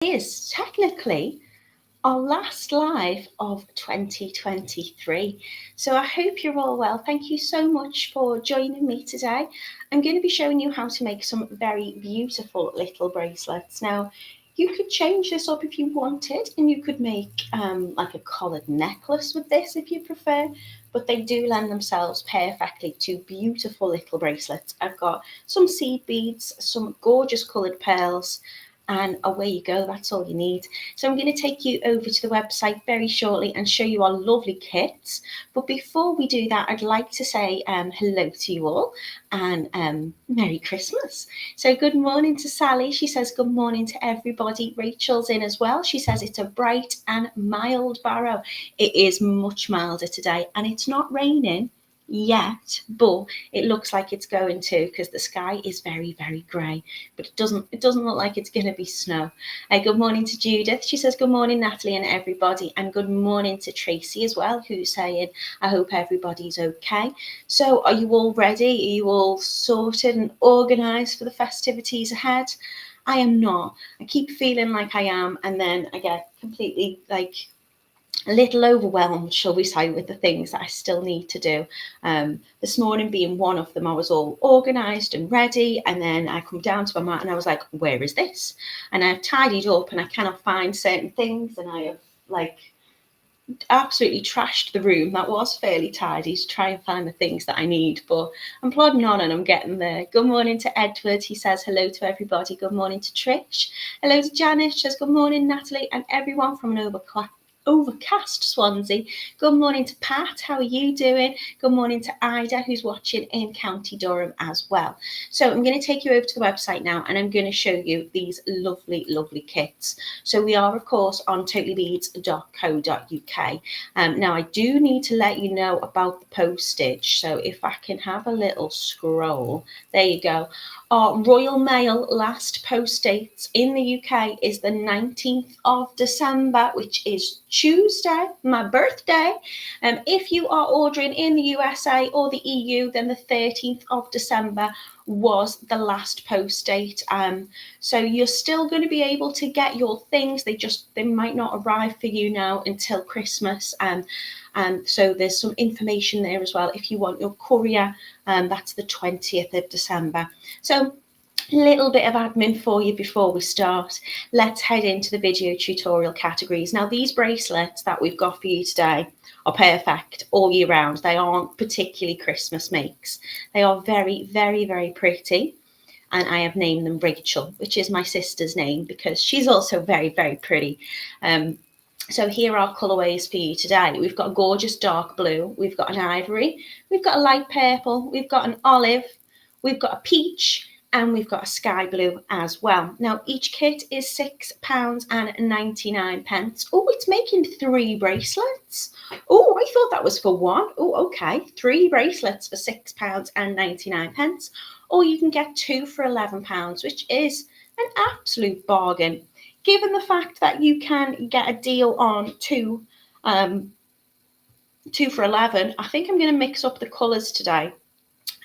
is technically our last live of 2023. So I hope you're all well. Thank you so much for joining me today. I'm going to be showing you how to make some very beautiful little bracelets. Now, you could change this up if you wanted, and you could make like a collared necklace with this if you prefer, but they do lend themselves perfectly to beautiful little bracelets. I've got some seed beads, some gorgeous coloured pearls, and away you go. That's all you need. So I'm going to take you over to the website very shortly and show you our lovely kits. But before we do that, I'd like to say hello to you all and Merry Christmas. So good morning to Sally. She says good morning to everybody. Rachel's in as well. She says it's a bright and mild Barrow. It is much milder today and it's not raining yet, but it looks like it's going to, because the sky is very, very grey, but it doesn't look like it's going to be snow. Good morning to Judith. She says good morning, Natalie, and everybody, and good morning to Tracy as well, who's saying I hope everybody's okay. So are you all ready? Are you all sorted and organised for the festivities ahead? I am not. I keep feeling like I am, and then I get completely a little overwhelmed, shall we say, with the things that I still need to do. This morning being one of them, I was all organised and ready, and then I come down to my mat and I was like, where is this? And I've tidied up and I cannot find certain things, and I have absolutely trashed the room that was fairly tidy to try and find the things that I need, but I'm plodding on and I'm getting there. Good morning to Edward. He says hello to everybody. Good morning to Trish. Hello to Janice. She says good morning, Natalie, and everyone from an overcast Swansea. Good morning to Pat. How are you doing? Good morning to Ida, who's watching in County Durham as well. So I'm going to take you over to the website now, and I'm going to show you these lovely, lovely kits. So we are, of course, on totallybeads.co.uk. Now, I do need to let you know about the postage. So if I can have a little scroll, there you go. Our Royal Mail last post date in the UK is the 19th of December, which is Tuesday, my birthday. If you are ordering in the USA or the EU, then the 13th of December was the last post date. So you're still going to be able to get your things. They might not arrive for you now until Christmas. And so there's some information there as well if you want your courier. That's the 20th of December. So a little bit of admin for you before we start. Let's head into the video tutorial categories. Now, these bracelets that we've got for you today are perfect all year round. They aren't particularly Christmas makes. They are very, very, very pretty. And I have named them Rachel, which is my sister's name because she's also very, very pretty. So here are colourways for you today. We've got a gorgeous dark blue, we've got an ivory, we've got a light purple, we've got an olive, we've got a peach, and we've got a sky blue as well. Now, each kit is £6.99. Oh, it's making 3 bracelets. Oh, I thought that was for one. Oh, okay. 3 bracelets for £6.99. Or you can get 2 for £11, which is an absolute bargain. Given the fact that you can get a deal on 2 for 11, I think I'm going to mix up the colours today.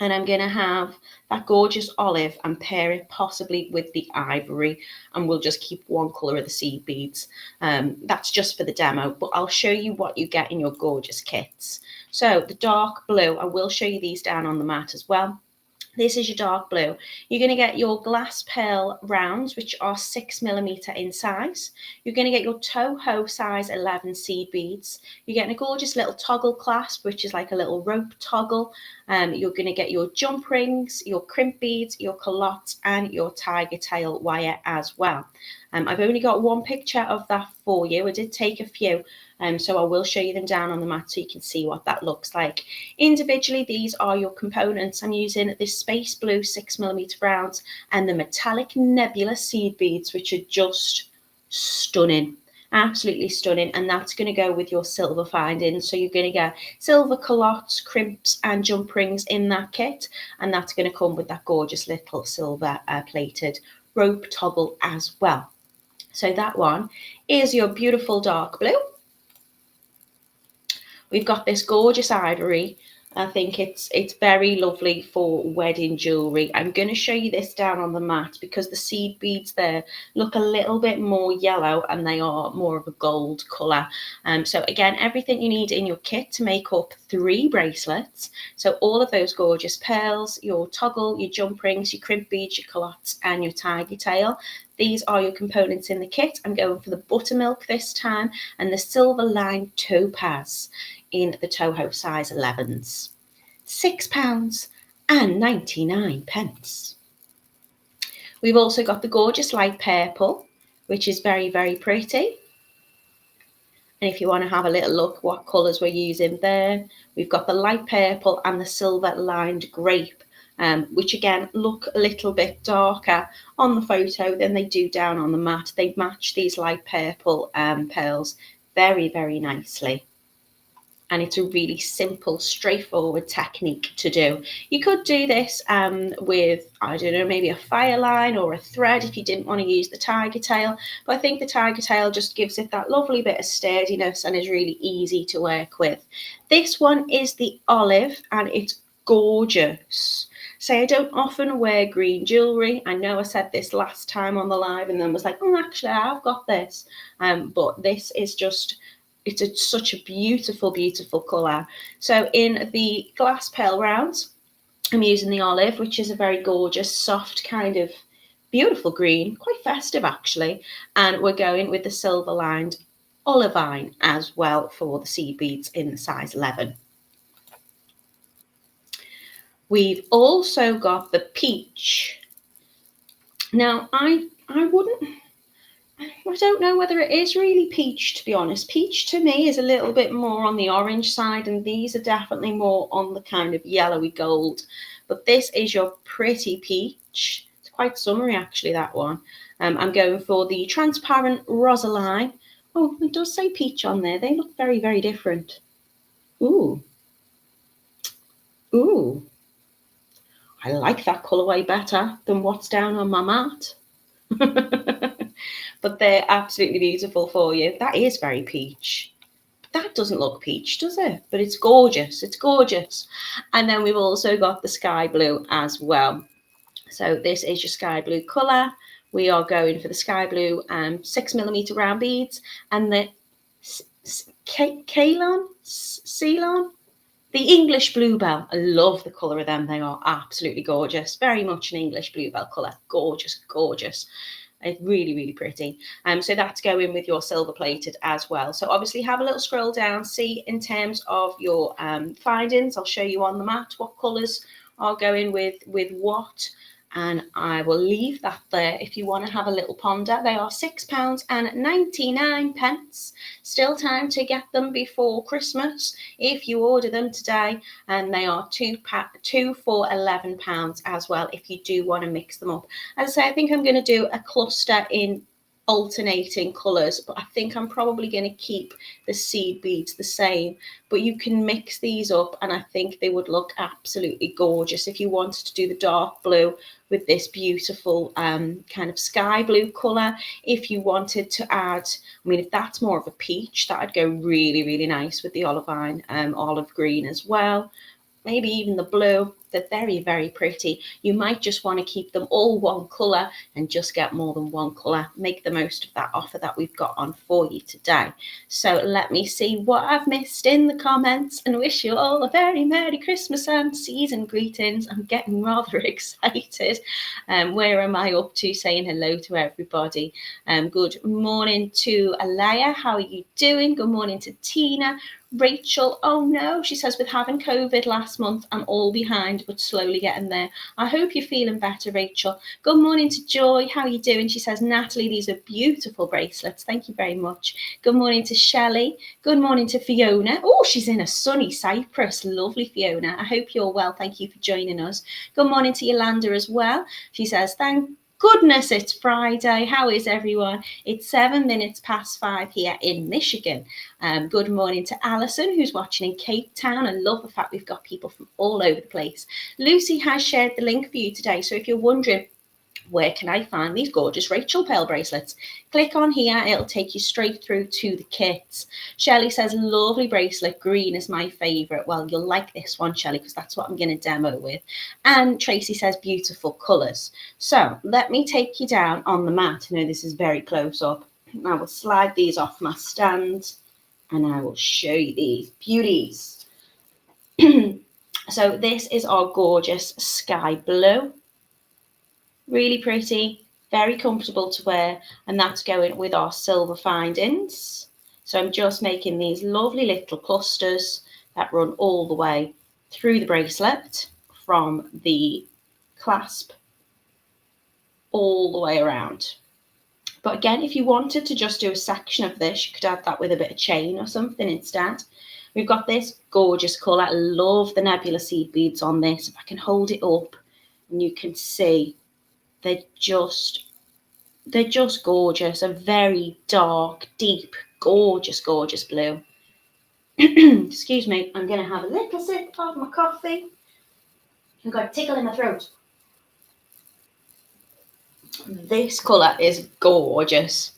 And I'm going to have that gorgeous olive and pair it possibly with the ivory. And we'll just keep one colour of the seed beads. That's just for the demo, but I'll show you what you get in your gorgeous kits. So the dark blue, I will show you these down on the mat as well. This is your dark blue. You're going to get your glass pearl rounds, which are 6mm in size. You're going to get your Toho size 11 seed beads. You're getting a gorgeous little toggle clasp, which is like a little rope toggle. You're going to get your jump rings, your crimp beads, your callottes, and your Tigertail wire as well. I've only got one picture of that for you. I did take a few, so I will show you them down on the mat so you can see what that looks like. Individually, these are your components. I'm using this space blue 6mm rounds and the metallic nebula seed beads, which are just stunning. Absolutely stunning, and that's going to go with your silver findings. So you're going to get silver callottes, crimps, and jump rings in that kit, and that's going to come with that gorgeous little silver plated rope toggle as well. So that one is your beautiful dark blue. We've got this gorgeous ivory, I think it's very lovely for wedding jewellery. I'm going to show you this down on the mat because the seed beads there look a little bit more yellow and they are more of a gold colour. So again, everything you need in your kit to make up 3 bracelets. So all of those gorgeous pearls, your toggle, your jump rings, your crimp beads, your callottes and your tiger tail. These are your components in the kit. I'm going for the buttermilk this time and the silver lined topaz in the Toho size 11s. £6.99. We've also got the gorgeous light purple, which is very, very pretty. And if you want to have a little look what colours we're using there, we've got the light purple and the silver lined grape, which again look a little bit darker on the photo than they do down on the mat. They match these light purple pearls very, very nicely. And it's a really simple, straightforward technique to do. You could do this with, I don't know, maybe a fire line or a thread if you didn't want to use the tiger tail. But I think the tiger tail just gives it that lovely bit of sturdiness and is really easy to work with. This one is the olive and it's gorgeous. So I don't often wear green jewellery. I know I said this last time on the live and then was like, oh, actually, I've got this. But this is just... it's such a beautiful, beautiful colour. So in the glass pearl rounds, I'm using the olive, which is a very gorgeous, soft kind of beautiful green, quite festive actually. And we're going with the silver lined olivine as well for the seed beads in the size 11. We've also got the peach. Now, I don't know whether it is really peach, to be honest. Peach to me is a little bit more on the orange side, and these are definitely more on the kind of yellowy gold. But this is your pretty peach. It's quite summery, actually, that one. I'm going for the transparent rosaline. Oh, it does say peach on there. They look very, very different. Ooh. Ooh. I like that colourway better than what's down on my mat. But they're absolutely beautiful for you. That is very peach. That doesn't look peach, does it? But it's gorgeous. It's gorgeous. And then we've also got the sky blue as well. So this is your sky blue colour. We are going for the sky blue 6mm round beads and the Ceylon, the English bluebell. I love the colour of them. They are absolutely gorgeous. Very much an English bluebell colour. Gorgeous, gorgeous. It's really, really pretty. So that's going with your silver plated as well. So obviously have a little scroll down, see in terms of your findings. I'll show you on the mat what colours are going with what. And I will leave that there if you want to have a little ponder. They are £6.99. Still time to get them before Christmas if you order them today. And they are two for £11 as well if you do want to mix them up. As I say, I think I'm going to do a cluster in alternating colours, but I think I'm probably going to keep the seed beads the same, but you can mix these up and I think they would look absolutely gorgeous if you wanted to do the dark blue with this beautiful kind of sky blue colour. If you wanted to add, I mean, if that's more of a peach, that'd go really, really nice with the olivine olive green as well. Maybe even the blue. They're very, very pretty. You might just want to keep them all one colour and just get more than one colour. Make the most of that offer that we've got on for you today. So let me see what I've missed in the comments and wish you all a very Merry Christmas and season greetings. I'm getting rather excited. Where am I up to? Saying hello to everybody. Good morning to Alaya. How are you doing? Good morning to Tina. Rachel, oh no, she says, with having COVID last month, I'm all behind, but slowly getting there. I hope you're feeling better, Rachel. Good morning to Joy. How are you doing? She says, Natalie, these are beautiful bracelets. Thank you very much. Good morning to Shelley. Good morning to Fiona. Oh, she's in a sunny Cyprus. Lovely, Fiona. I hope you're well. Thank you for joining us. Good morning to Yolanda as well. She says, thank goodness it's Friday. How is everyone? It's 7 minutes past 5 here in Michigan. Good morning to Alison, who's watching in Cape Town. I love the fact we've got people from all over the place. Lucy has shared the link for you today. So if you're wondering where can I find these gorgeous Rachel pearl bracelets? Click on here, it'll take you straight through to the kits. Shelley says, lovely bracelet, green is my favourite. Well, you'll like this one, Shelley, because that's what I'm going to demo with. And Tracy says, beautiful colours. So let me take you down on the mat. I know this is very close up. I will slide these off my stand and I will show you these beauties. So this is our gorgeous sky blue. Really pretty, very comfortable to wear, and that's going with our silver findings. So I'm just making these lovely little clusters that run all the way through the bracelet from the clasp all the way around. But again, if you wanted to just do a section of this, you could add that with a bit of chain or something instead. We've got this gorgeous colour. I love the nebula seed beads on this. If I can hold it up and you can see, they're just gorgeous. A very dark, deep, gorgeous blue. Excuse me, I'm going to have a little sip of my coffee. I've got a tickle in my throat. This colour is gorgeous.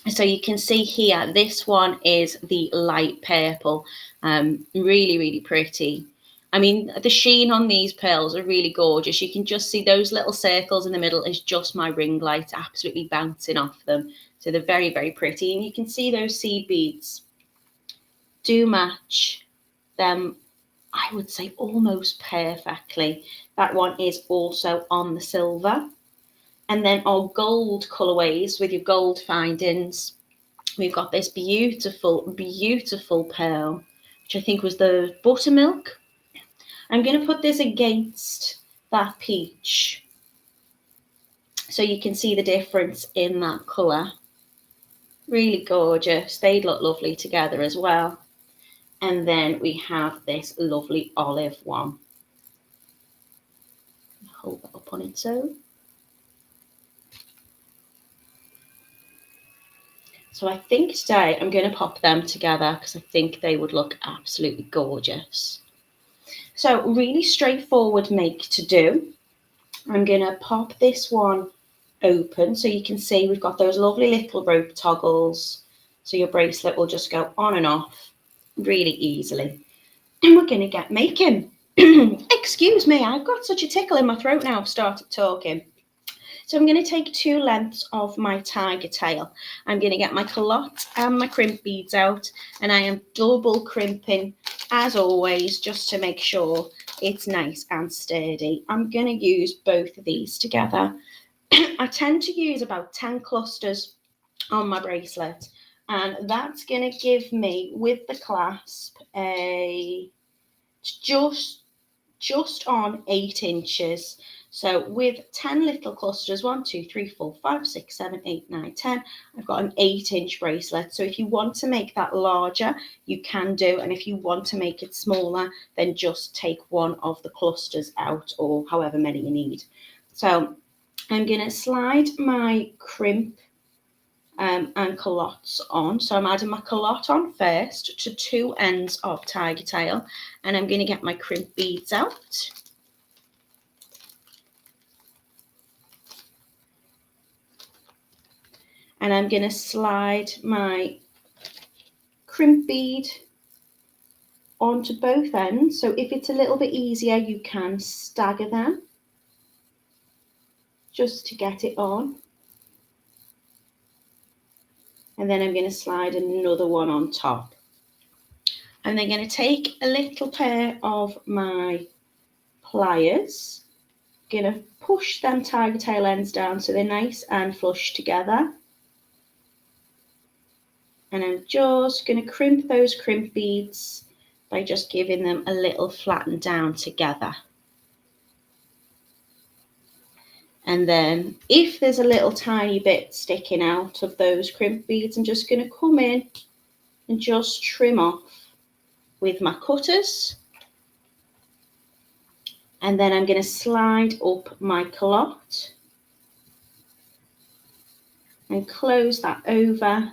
So you can see here, this one is the light purple. Really, really pretty. I mean, the sheen on these pearls are really gorgeous. You can just see those little circles in the middle is just my ring light absolutely bouncing off them. So they're very, very pretty. And you can see those seed beads do match them, I would say, almost perfectly. That one is also on the silver. And then our gold colourways with your gold findings. We've got this beautiful, beautiful pearl, which I think was the buttermilk. I'm going to put this against that peach so you can see the difference in that colour. Really gorgeous. They look lovely together as well. And then we have this lovely olive one. Hold that up on its own. So I think today I'm going to pop them together because I think they would look absolutely gorgeous. So really straightforward make to do. I'm going to pop this one open so you can see we've got those lovely little rope toggles. So your bracelet will just go on and off really easily. And we're going to get making. Excuse me, I've got such a tickle in my throat now I've started talking. So I'm going to take 2 lengths of my tiger tail. I'm going to get my callottes and my crimp beads out, and I am double crimping as always just to make sure it's nice and sturdy. I'm going to use both of these together. I tend to use about 10 clusters on my bracelet, and that's going to give me, with the clasp, a just on 8 inches. So with 10 little clusters, 1, 2, 3, 4, 5, 6, 7, 8, 9, 10, I've got an 8-inch bracelet. So if you want to make that larger, you can do. And if you want to make it smaller, then just take one of the clusters out, or however many you need. So I'm going to slide my crimp and callottes on. So I'm adding my callotte on first to 2 ends of Tigertail, and I'm going to get my crimp beads out. And I'm going to slide my crimp bead onto both ends. So if it's a little bit easier, you can stagger them just to get it on. And then I'm going to slide another one on top. I'm then going to take a little pair of my pliers. Going to push them tiger tail ends down so they're nice and flush together. And I'm just going to crimp those crimp beads by just giving them a little flatten down together. And then if there's a little tiny bit sticking out of those crimp beads, I'm just going to come in and just trim off with my cutters. And then I'm going to slide up my callotte and close that over.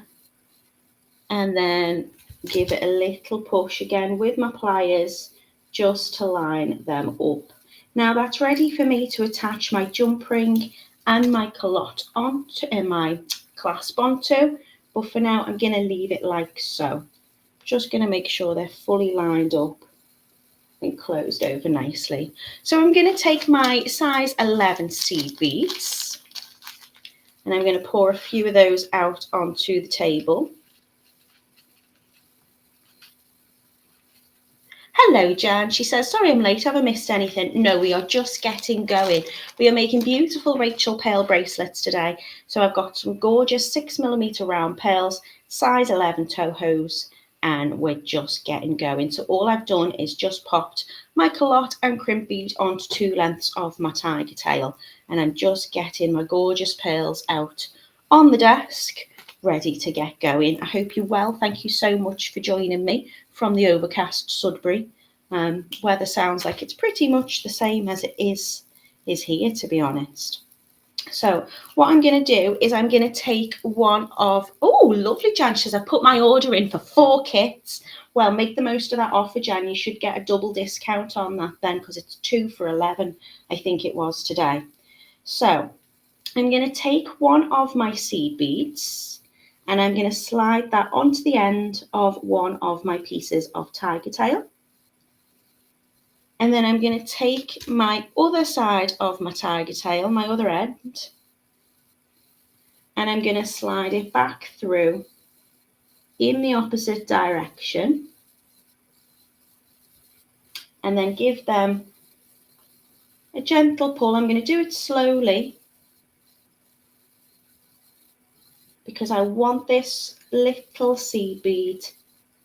And then give it a little push again with my pliers just to line them up. Now that's ready for me to attach my jump ring and my callotte onto, and my clasp onto, but for now I'm going to leave it like so. Just going to make sure they're fully lined up and closed over nicely. So I'm going to take my size 11 seed beads and I'm going to pour a few of those out onto the table. Hello, Jan. She says, sorry I'm late. Have I missed anything? No, we are just getting going. We are making beautiful Rachel pearl bracelets today. So I've got some gorgeous 6mm round pearls, size 11 Tohos, and we're just getting going. So all I've done is just popped my callotte and crimp bead onto 2 lengths of my Tigertail, and I'm just getting my gorgeous pearls out on the desk, ready to get going. I hope you're well. Thank you so much for joining me from the overcast Sudbury. Weather sounds like it's pretty much the same as it is here, to be honest. So what I'm going to do is I'm going to take one of, oh, lovely, Jan says, I put my order in for 4 kits. Well, make the most of that offer, Jan. You should get a double discount on that then, because it's 2 for 11, I think it was today. So I'm going to take one of my seed beads and I'm going to slide that onto the end of one of my pieces of Tigertail. And then I'm going to take my other side of my Tigertail, my other end, and I'm going to slide it back through in the opposite direction and then give them a gentle pull. I'm going to do it slowly because I want this little seed bead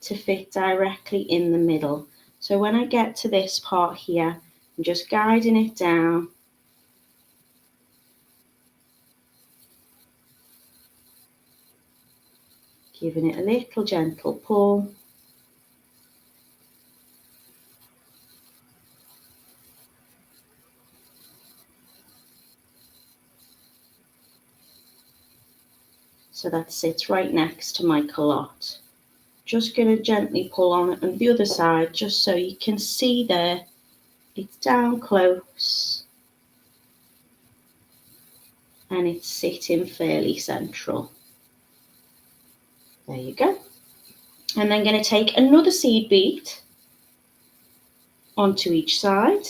to fit directly in the middle. So when I get to this part here, I'm just guiding it down. Giving it a little gentle pull. So that sits right next to my callotte. Just going to gently pull on it on the other side, just so you can see there, it's down close and it's sitting fairly central. There you go. And then going to take another seed bead onto each side.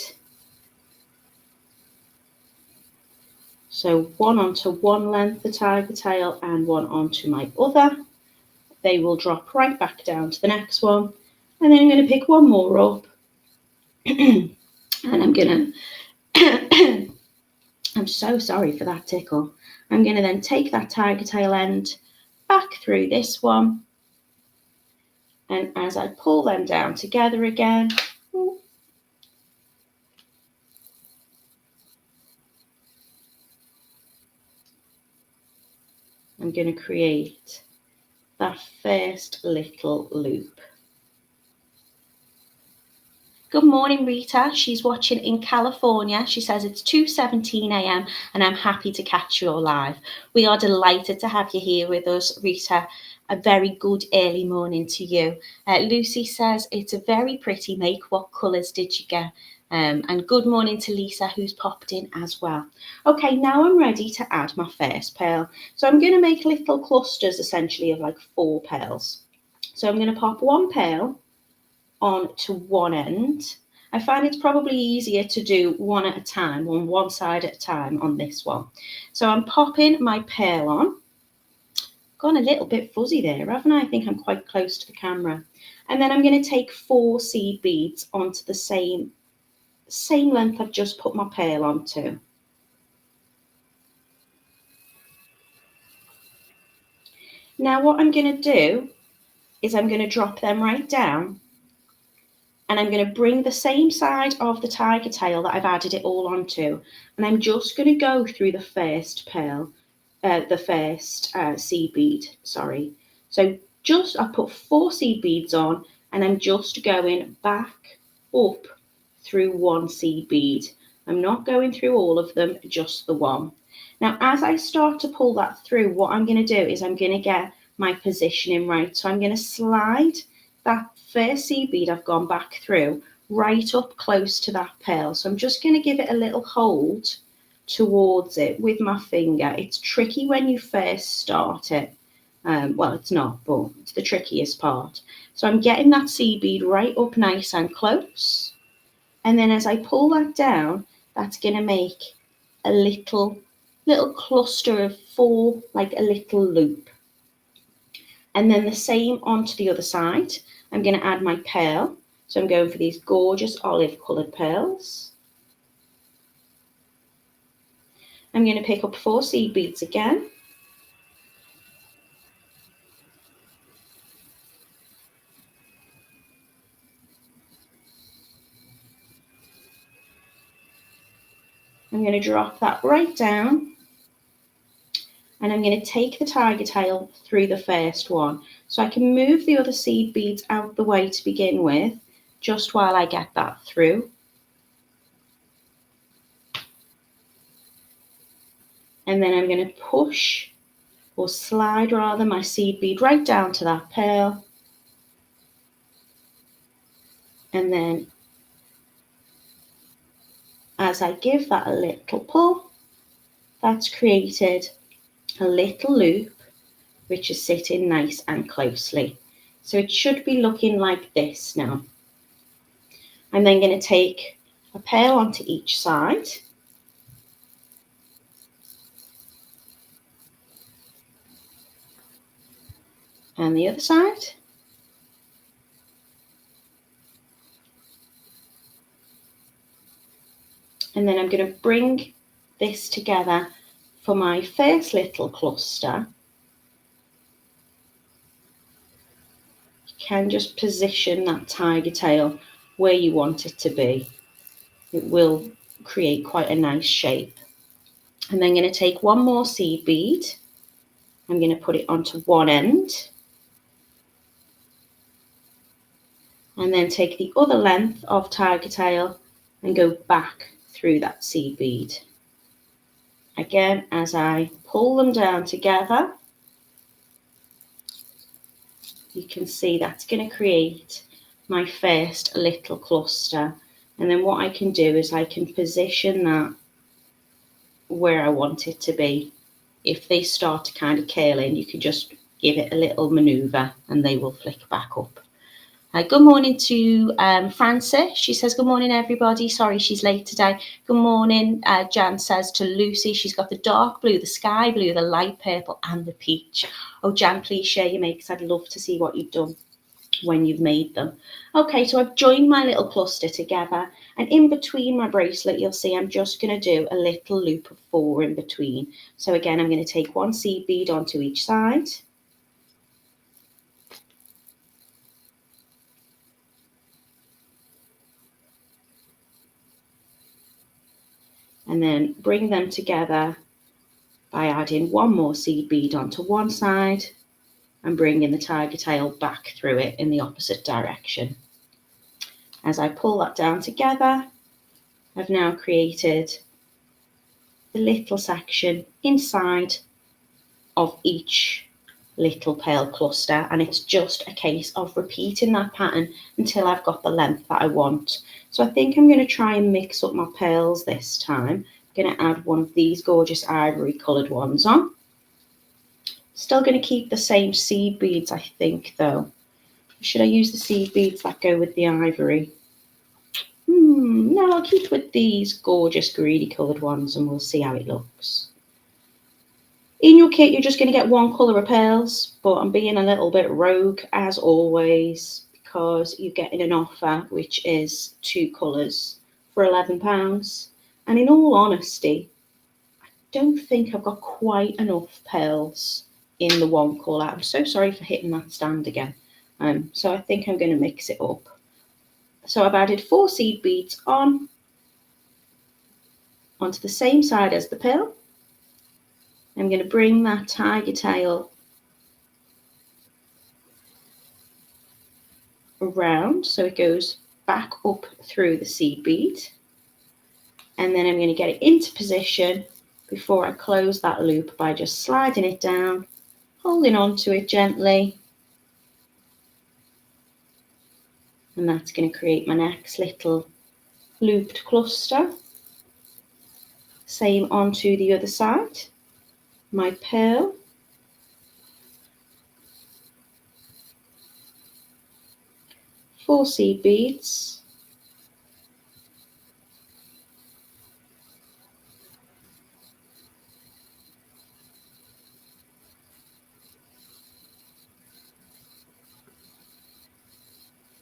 So one onto one length of Tigertail and one onto my other. They will drop right back down to the next one. And then I'm going to pick one more up. And I'm going to, I'm so sorry for that tickle. I'm going to then take that Tigertail end back through this one. And as I pull them down together again, I'm going to create that first little loop. Good morning, Rita. She's watching in California. She says it's 2:17 a.m. and I'm happy to catch you all live. We are delighted to have you here with us, Rita. A very good early morning to you. Lucy says it's a very pretty make. What colours did you get? And good morning to Lisa, who's popped in as well. Okay, now I'm ready to add my first pearl. So I'm going to make little clusters, essentially, of like 4 pearls. So I'm going to pop one pearl on to one end. I find it's probably easier to do one at a time, on one side at a time on this one. So I'm popping my pearl on. Gone a little bit fuzzy there, haven't I? I think I'm quite close to the camera. And then I'm going to take 4 seed beads onto the same length I've just put my pearl onto. Now what I'm going to do is I'm going to drop them right down and I'm going to bring the same side of the Tigertail that I've added it all onto, and I'm just going to go through the first pearl, the first seed bead, sorry. So just, I put 4 seed beads on and I'm just going back up through 1 seed bead. I'm not going through all of them, just the one. Now, as I start to pull that through, what I'm going to do is I'm going to get my positioning right. So I'm going to slide that first seed bead I've gone back through right up close to that pearl. So I'm just going to give it a little hold towards it with my finger. It's tricky when you first start it. Well, it's not, but it's the trickiest part. So I'm getting that seed bead right up nice and close. And then as I pull that down, that's going to make a little cluster of 4, like a little loop. And then the same onto the other side. I'm going to add my pearl. So I'm going for these gorgeous olive coloured pearls. I'm going to pick up 4 seed beads again. I'm going to drop that right down. And I'm going to take the tiger tail through the first one. So I can move the other seed beads out the way to begin with, just while I get that through. And then I'm going to push, or slide rather, my seed bead right down to that pearl. And then as I give that a little pull, that's created a little loop which is sitting nice and closely. So it should be looking like this now. I'm then going to take a pearl onto each side. And the other side. And then I'm going to bring this together for my first little cluster. You can just position that tiger tail where you want it to be. It will create quite a nice shape. And then I'm going to take one more seed bead. I'm going to put it onto one end. And then take the other length of tiger tail and go back through that seed bead. Again, as I pull them down together, you can see that's going to create my first little cluster. And then what I can do is I can position that where I want it to be. If they start to kind of curl in, you can just give it a little maneuver and they will flick back up. Good morning to Frances. She says, good morning, everybody. Sorry she's late today. Good morning, Jan says to Lucy. She's got the dark blue, the sky blue, the light purple and the peach. Oh, Jan, please share your makes. I'd love to see what you've done when you've made them. Okay, so I've joined my little cluster together. And in between my bracelet, you'll see I'm just going to do a little loop of 4 in between. So again, I'm going to take 1 seed bead onto each side. And then bring them together by adding 1 more seed bead onto one side and bringing the tiger tail back through it in the opposite direction. As I pull that down together, I've now created a little section inside of each little pearl cluster, and it's just a case of repeating that pattern until I've got the length that I want. So I think I'm going to try and mix up my pearls this time. I'm going to add one of these gorgeous ivory coloured ones on. Still going to keep the same seed beads, I think, though. Should I use the seed beads that go with the ivory? No, I'll keep with these gorgeous greeny coloured ones and we'll see how it looks. In your kit, you're just going to get 1 colour of pearls, but I'm being a little bit rogue, as always, because you're getting an offer which is 2 colours for £11. And in all honesty, I don't think I've got quite enough pearls in the 1 colour. I'm so sorry for hitting that stand again. So I think I'm going to mix it up. So I've added 4 seed beads onto the same side as the pearl. I'm going to bring that tiger tail around so it goes back up through the seed bead. And then I'm going to get it into position before I close that loop by just sliding it down, holding on to it gently. And that's going to create my next little looped cluster. Same onto the other side. My pearl. Four seed beads.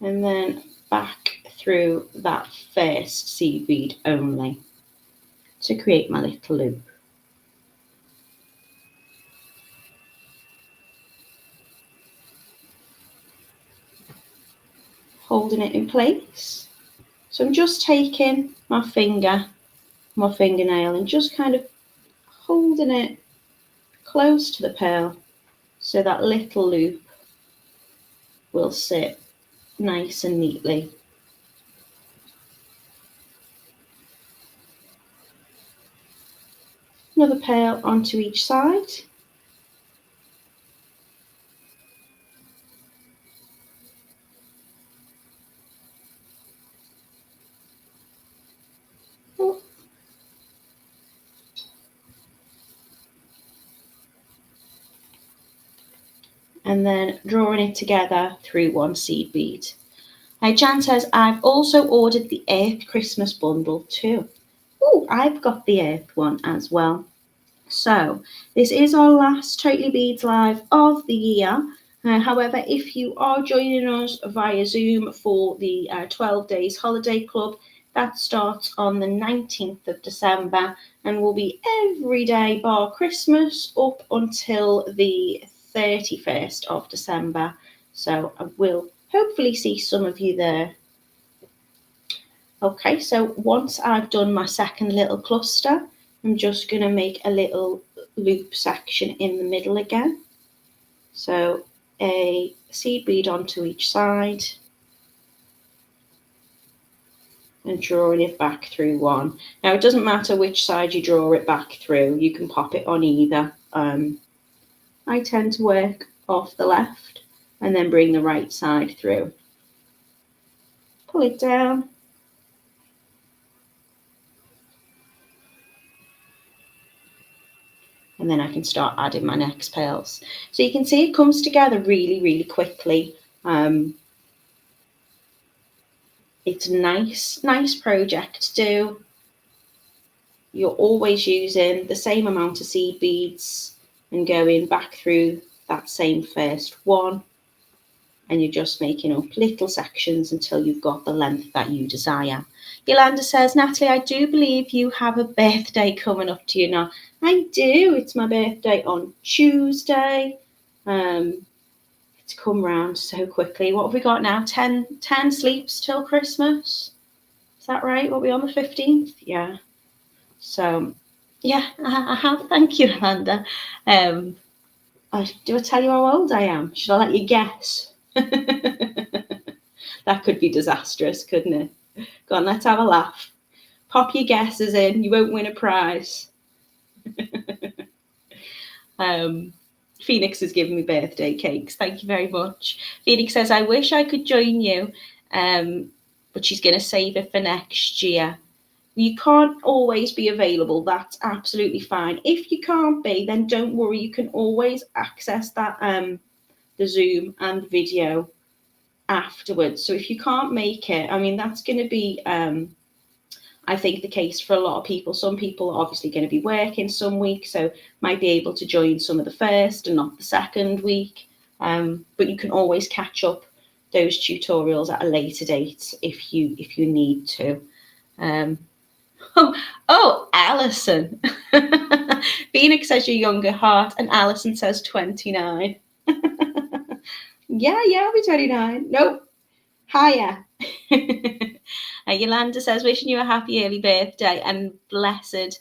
And then back through that first seed bead only to create my little loop. Holding it in place. So I'm just taking my finger, my fingernail, and just kind of holding it close to the pearl so that little loop will sit nice and neatly. Another pearl onto each side. And then drawing it together through one seed bead. Now Jan says, I've also ordered the Earth Christmas bundle too. Oh, I've got the Earth one as well. So this is our last Totally Beads Live of the year. However, if you are joining us via Zoom for the 12 Days Holiday Club, that starts on the 19th of December and will be every day bar Christmas up until the 31st of December. So I will hopefully see some of you there. Okay, so once I've done my second little cluster, I'm just going to make a little loop section in the middle again. So a seed bead onto each side and drawing it back through one. Now it doesn't matter which side you draw it back through, you can pop it on either. I tend to work off the left and then bring the right side through. Pull it down. And then I can start adding my next pearls. So you can see it comes together really, really quickly. It's a nice project to do. You're always using the same amount of seed beads and going back through that same first one. And you're just making up little sections until you've got the length that you desire. Yolanda says, Natalie, I do believe you have a birthday coming up to you now. I do. It's my birthday on Tuesday. It's come round so quickly. What have we got now? 10 sleeps till Christmas. Is that right? What are we on the 15th? Yeah. So, yeah, I have. Thank you, Yolanda. Do I tell you how old I am? Should I let you guess? That could be disastrous, couldn't it? Go on, let's have a laugh. Pop your guesses in. You won't win a prize. Phoenix has given me birthday cakes. Thank you very much. Phoenix says, I wish I could join you, but she's going to save it for next year. You can't always be available. That's absolutely fine. If you can't be, then don't worry. You can always access that the Zoom and video afterwards. So if you can't make it, I mean, that's going to be, I think, the case for a lot of people. Some people are obviously going to be working some week, so might be able to join some of the first and not the second week. But you can always catch up those tutorials at a later date if you need to. Oh, Alison. Phoenix says your younger heart, and Alison says 29. Yeah, I'll be 29. Nope. Higher. Yolanda says, wishing you a happy early birthday and blessed,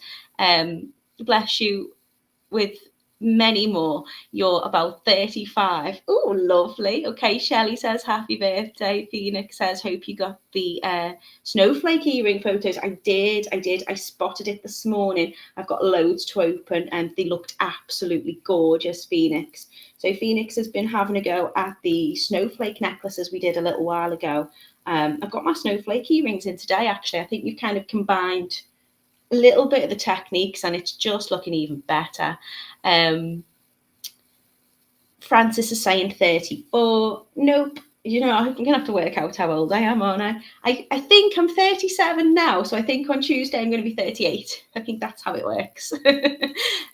bless you with many more. You're about 35. Oh, lovely. Okay, Shelley says, happy birthday. Phoenix says, hope you got the snowflake earring photos. I did. I spotted it this morning. I've got loads to open and they looked absolutely gorgeous, Phoenix. So Phoenix has been having a go at the snowflake necklaces we did a little while ago. I've got my snowflake earrings in today, actually. I think you've kind of combined a little bit of the techniques, and it's just looking even better. Francis is saying 34. Nope. You know, I'm going to have to work out how old I am, aren't I? I think I'm 37 now, so I think on Tuesday I'm going to be 38. I think that's how it works.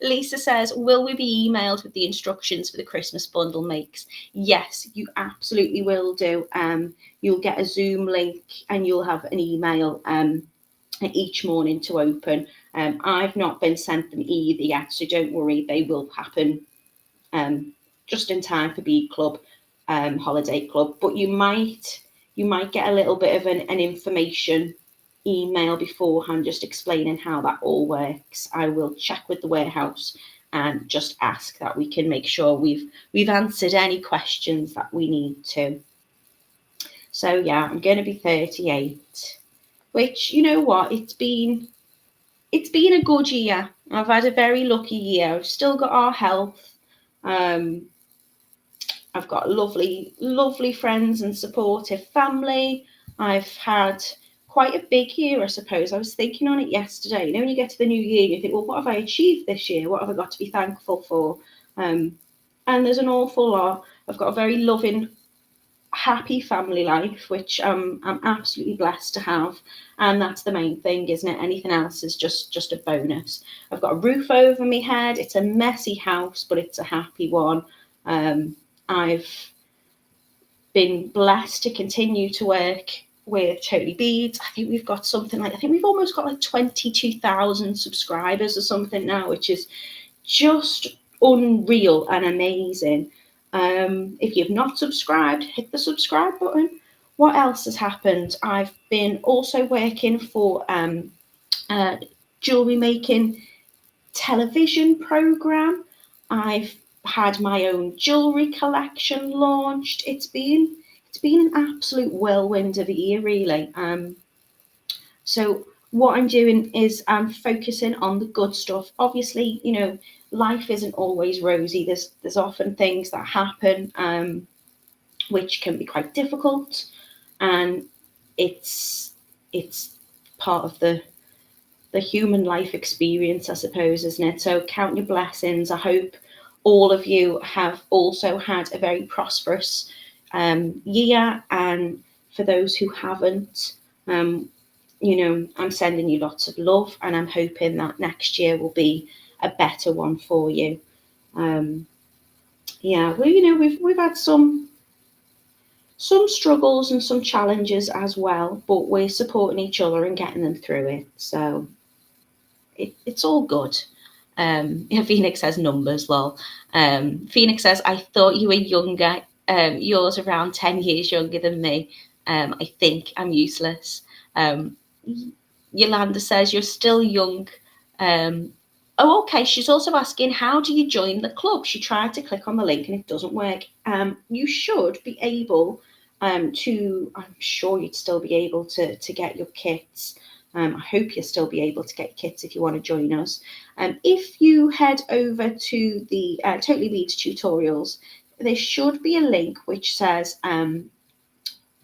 Lisa says, will we be emailed with the instructions for the Christmas bundle makes? Yes, you absolutely will do. You'll get a Zoom link and you'll have an email each morning to open. I've not been sent them either yet, so don't worry, they will happen just in time for BeadClub Holiday Club. But you might get a little bit of an information email beforehand, just explaining how that all works. I will check with the warehouse and just ask that we can make sure we've answered any questions that we need to. So yeah, I'm going to be 38, which, you know what, it's been a good year. I've had a very lucky year. I've still got our health. I've got lovely, lovely friends and supportive family. I've had quite a big year, I suppose. I was thinking on it yesterday. You know, when you get to the new year, you think, well, what have I achieved this year? What have I got to be thankful for? And there's an awful lot. I've got a very loving, happy family life, which I'm absolutely blessed to have. And that's the main thing, isn't it? Anything else is just a bonus. I've got a roof over my head. It's a messy house, but it's a happy one. I've been blessed to continue to work with Totally Beads. I think we've got something like, I think we've almost got like 22,000 subscribers or something now, which is just unreal and amazing. If you've not subscribed, hit the subscribe button. What else has happened? I've been also working for jewelry making television program. I've had my own jewelry collection launched. It's been an absolute whirlwind of a year, really. So what I'm doing is I'm focusing on the good stuff. Obviously, you know, life isn't always rosy. There's often things that happen which can be quite difficult, and it's part of the human life experience, I suppose, isn't it? So count your blessings. I hope all of you have also had a very prosperous year, and for those who haven't, you know, I'm sending you lots of love, and I'm hoping that next year will be a better one for you. Yeah, well, you know, we've had some struggles and some challenges as well, but we're supporting each other and getting them through it. So it's all good. Phoenix says numbers, lol. Phoenix says, I thought you were younger. Yours around 10 years younger than me. I think I'm useless. Yolanda says, you're still young. Oh, okay. She's also asking, how do you join the club? She tried to click on the link and it doesn't work. You should be able to, I'm sure you'd still be able to get your kits. I hope you'll still be able to get kits if you want to join us. If you head over to the Totally Beads tutorials, there should be a link which says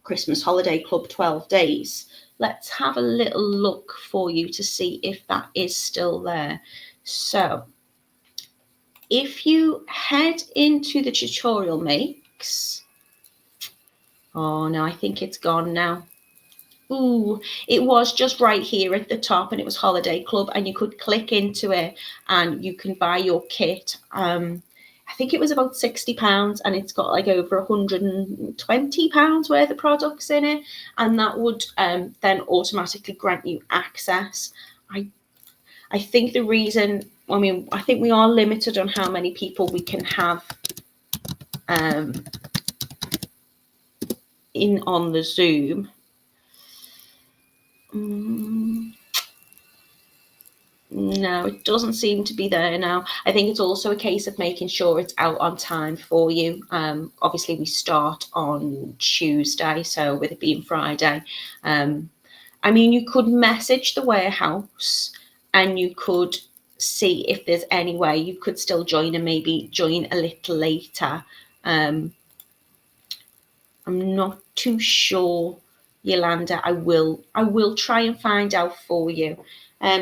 Christmas Holiday Club 12 days. Let's have a little look for you to see if that is still there. So if you head into the tutorial makes, oh no, I think it's gone now. Ooh, it was just right here at the top, and it was Holiday Club, and you could click into it and you can buy your kit. I think it was about £60, and it's got like over £120 worth of products in it, and that would then automatically grant you access. I think the reason, I mean, I think we are limited on how many people we can have in on the Zoom. No, it doesn't seem to be there now. I think it's also a case of making sure it's out on time for you. Obviously, we start on Tuesday, so with it being Friday. I mean, you could message the warehouse and you could see if there's any way you could still join and maybe join a little later. I'm not too sure Yolanda, I will try and find out for you.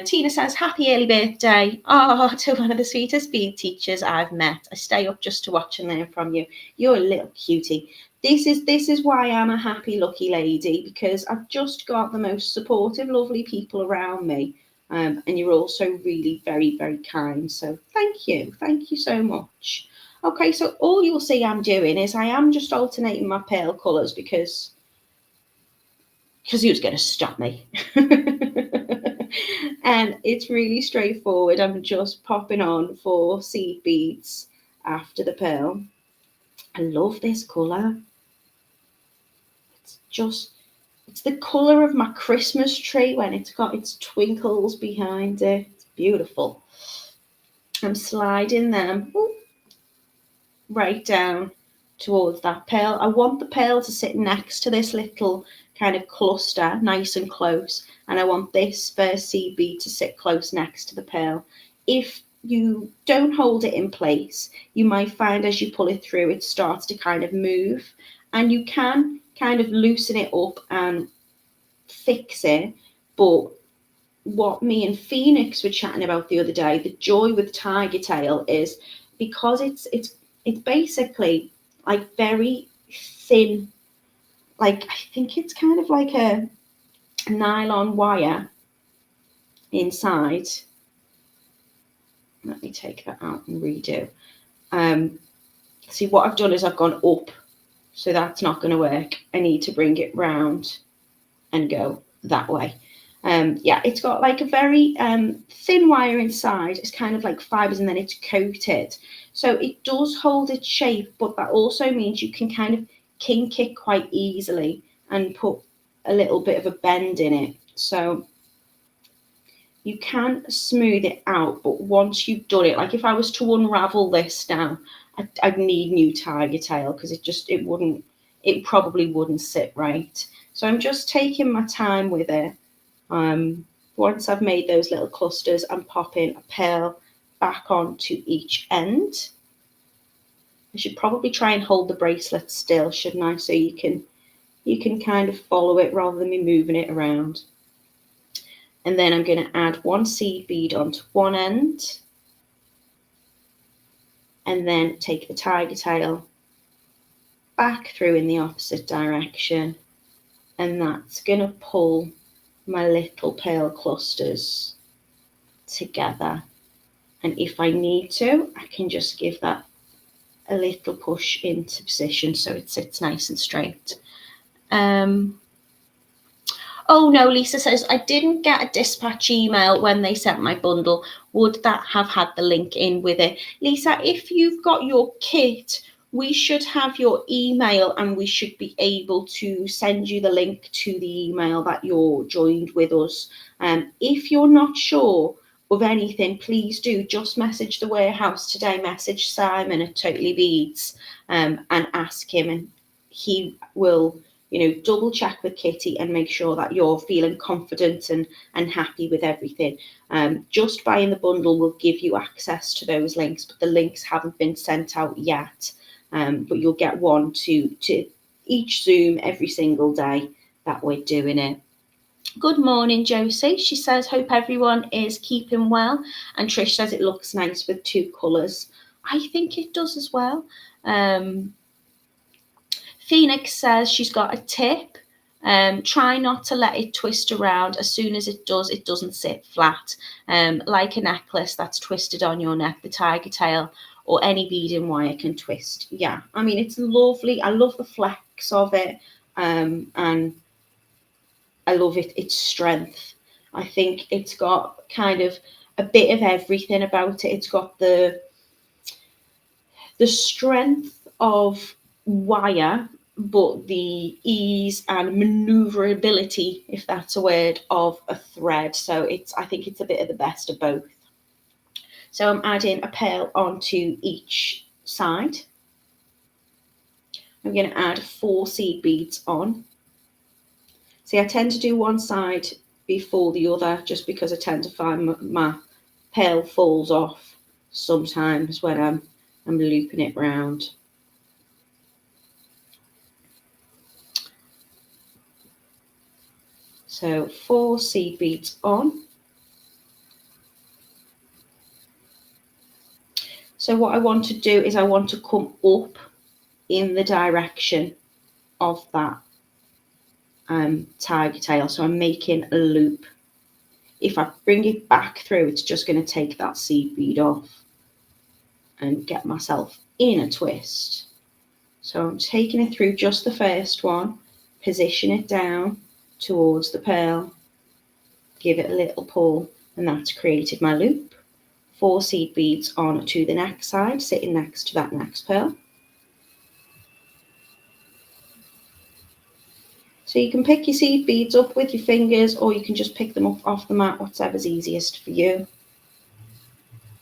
Tina says, happy early birthday. Oh, to one of the sweetest bead teachers I've met. I stay up just to watch and learn from you. You're a little cutie. This is why I'm a happy, lucky lady, because I've just got the most supportive, lovely people around me. And you're also really very, very kind. So thank you. Thank you so much. Okay, so all you'll see I'm doing is I am just alternating my pearl colours because he was going to stop me. And it's really straightforward. I'm just popping on 4 seed beads after the pearl. I love this colour. It's the colour of my Christmas tree when it's got its twinkles behind it. It's beautiful. I'm sliding them right down towards that pearl. I want the pearl to sit next to this little kind of cluster, nice and close, and I want this first seed bead to sit close next to the pearl. If you don't hold it in place, you might find as you pull it through, it starts to kind of move, and you can kind of loosen it up and fix it. But what me and Phoenix were chatting about the other day, the joy with Tigertail is because it's basically like very thin, like I think it's kind of like a nylon wire inside. Let me take that out and redo. See, what I've done is I've gone up, so that's not going to work. I need to bring it round and go that way. Yeah, it's got like a very thin wire inside. It's kind of like fibers, and then it's coated, so it does hold its shape, but that also means you can kind of kink it quite easily and put a little bit of a bend in it, so you can smooth it out. But once you've done it, like if I was to unravel this now, I'd need new Tigertail because it probably wouldn't sit right. So I'm just taking my time with it. Once I've made those little clusters, I'm popping a pearl back onto each end. I should probably try and hold the bracelet still, shouldn't I? So you can kind of follow it rather than me moving it around. And then I'm going to add 1 seed bead onto one end, and then take the Tigertail back through in the opposite direction, and that's going to pull my little pearl clusters together. And if I need to, I can just give that a little push into position so it sits nice and straight. Oh no, Lisa says, I didn't get a dispatch email when they sent my bundle. Would that have had the link in with it? Lisa, if you've got your kit, we should have your email and we should be able to send you the link to the email that you're joined with us. If you're not sure of anything, please do just message the warehouse today, message Simon at Totally Beads, and ask him, and he will double check with Kitty and make sure that you're feeling confident and happy with everything. Just buying the bundle will give you access to those links, but the links haven't been sent out yet. But you'll get one to each Zoom every single day that we're doing it. Good morning, Josie. She says, hope everyone is keeping well. And Trish says it looks nice with 2 colours. I think it does as well. Phoenix says she's got a tip. Try not to let it twist around. As soon as it does, it doesn't sit flat. Like a necklace that's twisted on your neck, the Tigertail or any beading wire can twist. Yeah, I mean, it's lovely. I love the flex of it, and I love its strength. I think it's got kind of a bit of everything about it. It's got the strength of wire, but the ease and maneuverability, if that's a word, of a thread. So I think it's a bit of the best of both. So I'm adding a pearl onto each side. I'm going to add 4 seed beads on. See, I tend to do one side before the other just because I tend to find my pearl falls off sometimes when I'm looping it round. So 4 seed beads on. So what I want to do is I want to come up in the direction of that tiger tail. So I'm making a loop. If I bring it back through, it's just going to take that seed bead off and get myself in a twist. So I'm taking it through just the first one, position it down towards the pearl, give it a little pull, and that's created my loop. 4 seed beads on to the next side, sitting next to that next pearl. So you can pick your seed beads up with your fingers, or you can just pick them up off the mat, whatever's easiest for you.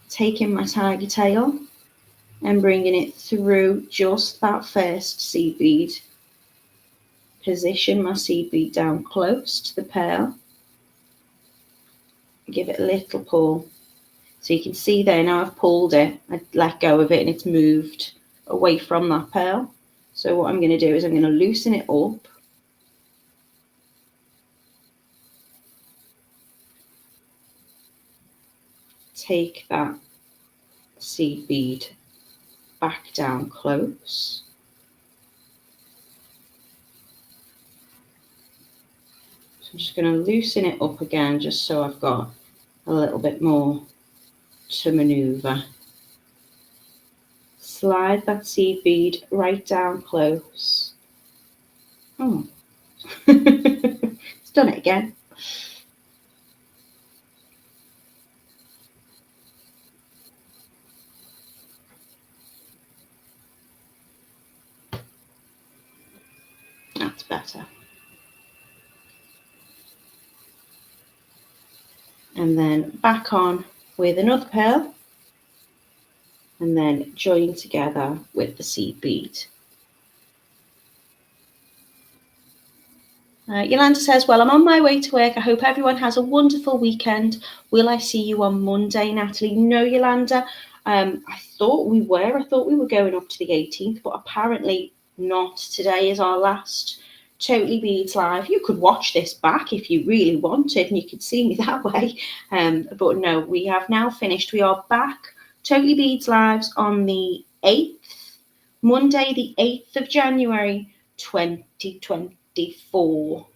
Taking my tiger tail and bringing it through just that first seed bead. Position my seed bead down close to the pearl. Give it a little pull. So you can see there now I've pulled it, I let go of it and it's moved away from that pearl. So what I'm going to do is I'm going to loosen it up. Take that seed bead back down close. So I'm just going to loosen it up again just so I've got a little bit more to manoeuvre. Slide that seed bead right down close. Oh, it's done it again. That's better. And then back on with another pearl, and then join together with the seed bead. Yolanda says, well, I'm on my way to work. I hope everyone has a wonderful weekend. Will I see you on Monday, Natalie? No, Yolanda. I thought we were. I thought we were going up to the 18th, but apparently not. Today is our last Totally Beads live. You could watch this back if you really wanted, and you could see me that way. But no, we have now finished. We are back. Totally Beads lives on the 8th, Monday, the 8th of January, 2024.